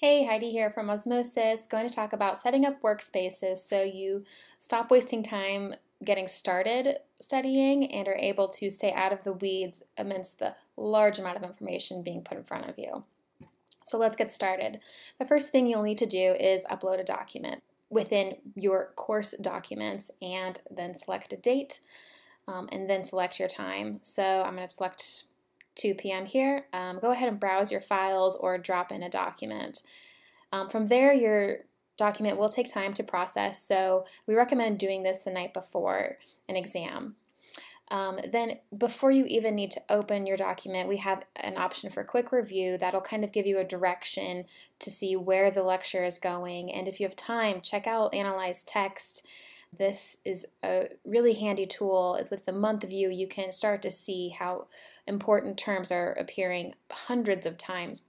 Hey, Heidi here from Osmosis, going to talk about setting up workspaces so you stop wasting time getting started studying and are able to stay out of the weeds amidst the large amount of information being put in front of you. So let's get started. The first thing you'll need to do is upload a document within your course documents and then select a date and then select your time. So I'm going to select 2 p.m. here. Go ahead and browse your files or drop in a document. From there, your document will take time to process, so we recommend doing this the night before an exam. Then before you even need to open your document, we have an option for quick review that'll kind of give you a direction to see where the lecture is going, and if you have time, check out Analyze Text. This is a really handy tool. With the month view, you can start to see how important terms are appearing hundreds of times.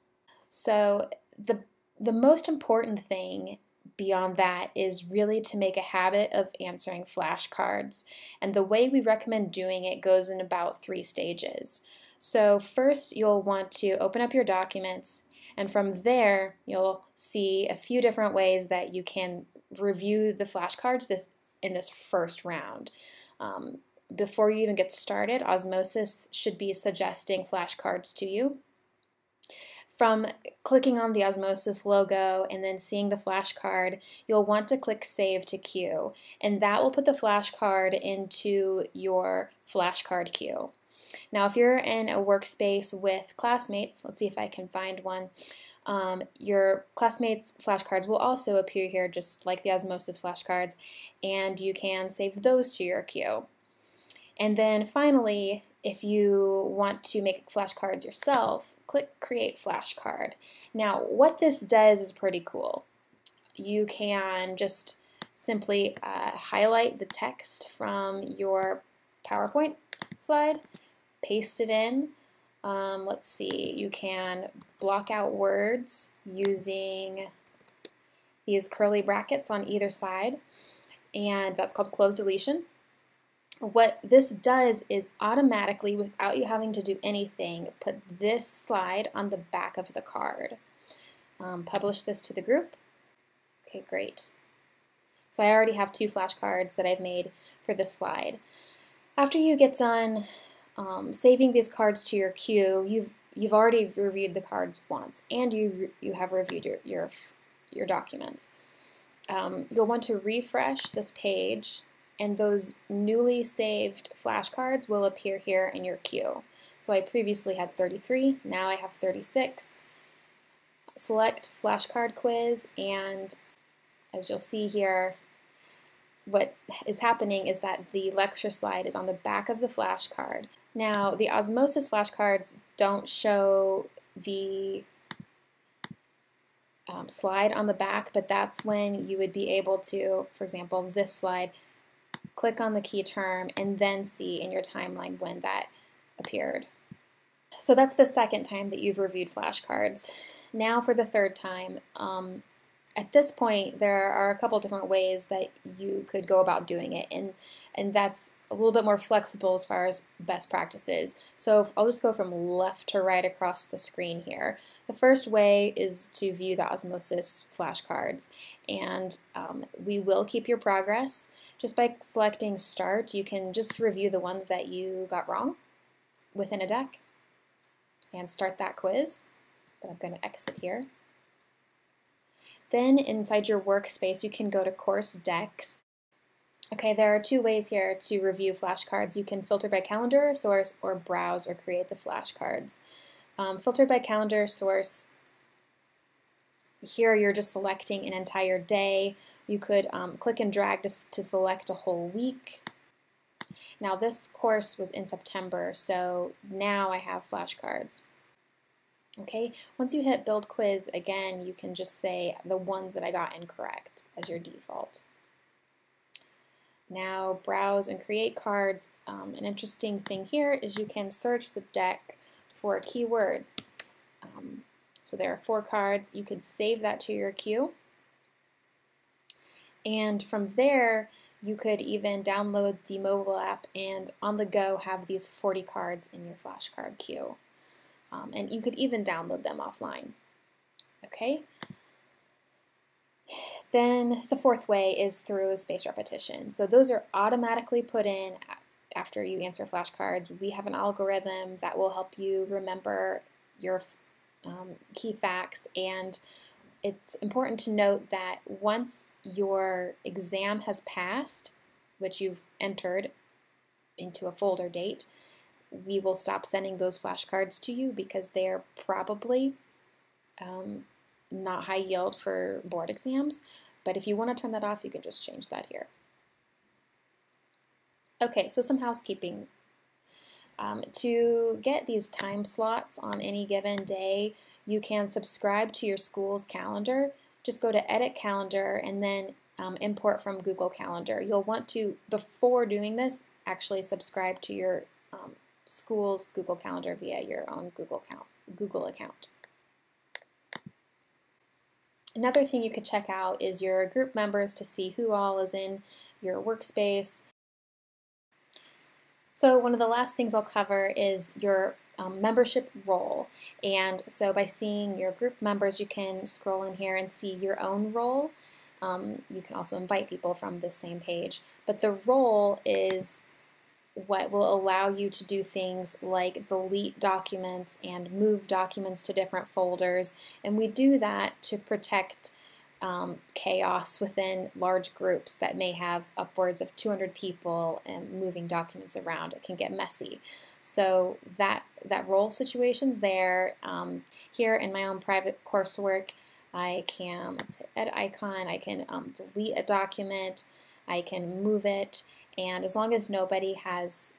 So the most important thing beyond that is really to make a habit of answering flashcards. And the way we recommend doing it goes in about 3 stages. So first, you'll want to open up your documents, and from there, you'll see a few different ways that you can review the flashcards in this first round. Before you even get started, Osmosis should be suggesting flashcards to you. From clicking on the Osmosis logo and then seeing the flashcard, you'll want to click Save to Queue, and that will put the flashcard into your flashcard queue. Now, if you're in a workspace with classmates, let's see if I can find one, your classmates' flashcards will also appear here just like the Osmosis flashcards, and you can save those to your queue. And then finally, if you want to make flashcards yourself, click Create Flashcard. Now, what this does is pretty cool. You can just simply highlight the text from your PowerPoint slide, paste it in. Let's see, you can block out words using these curly brackets on either side, and that's called close deletion. What this does is automatically, without you having to do anything, put this slide on the back of the card. Publish this to the group. Okay, great. So I already have 2 flashcards that I've made for this slide. After you get done saving these cards to your queue, you've already reviewed the cards once, and you have reviewed your documents. You'll want to refresh this page, and those newly saved flashcards will appear here in your queue. So I previously had 33, now I have 36. Select flashcard quiz, and as you'll see here, what is happening is that the lecture slide is on the back of the flashcard. Now, the Osmosis flashcards don't show the slide on the back, but that's when you would be able to, for example, this slide, click on the key term and then see in your timeline when that appeared. So that's the second time that you've reviewed flashcards. Now for the third time. At this point, there are a couple different ways that you could go about doing it, and that's a little bit more flexible as far as best practices. So I'll just go from left to right across the screen here. The first way is to view the Osmosis flashcards, and we will keep your progress. Just by selecting Start, you can just review the ones that you got wrong within a deck and start that quiz, but I'm going to exit here. Then inside your workspace, you can go to Course Decks. Okay, there are 2 ways here to review flashcards. You can filter by calendar source or browse or create the flashcards. Filter by calendar source, here you're just selecting an entire day. You could click and drag to select a whole week. Now this course was in September, so now I have flashcards. Okay, once you hit Build Quiz, again, you can just say the ones that I got incorrect as your default. Now browse and create cards. An interesting thing here is you can search the deck for keywords. So there are 4 cards. You could save that to your queue. And from there, you could even download the mobile app and on the go have these 40 cards in your flashcard queue. And you could even download them offline. Okay, Then the fourth way is through spaced repetition. So those are automatically put in after you answer flashcards. We have an algorithm that will help you remember your key facts, and it's important to note that once your exam has passed, which you've entered into a folder date, we will stop sending those flashcards to you because they're probably not high yield for board exams. But if you want to turn that off, you can just change that here. Okay, so some housekeeping. To get these time slots on any given day, you can subscribe to your school's calendar. Just go to Edit Calendar and then import from Google Calendar. You'll want to, before doing this, actually subscribe to your school's Google Calendar via your own Google account. Another thing you could check out is your group members to see who all is in your workspace. So one of the last things I'll cover is your membership role. And so by seeing your group members, you can scroll in here and see your own role. You can also invite people from this same page. But the role is what will allow you to do things like delete documents and move documents to different folders. And we do that to protect chaos within large groups that may have upwards of 200 people and moving documents around. It can get messy. So that role situation's there. Here in my own private coursework, I can, let's hit edit icon, I can delete a document, I can move it, and as long as nobody has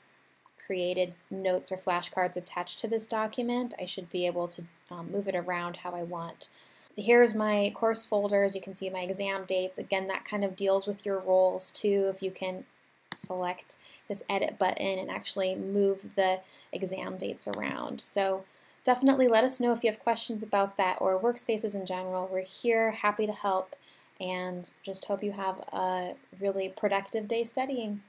created notes or flashcards attached to this document, I should be able to move it around how I want. Here's my course folders. You can see my exam dates. Again, that kind of deals with your roles too, if you can select this edit button and actually move the exam dates around. So definitely let us know if you have questions about that or workspaces in general. We're here, happy to help, and just hope you have a really productive day studying.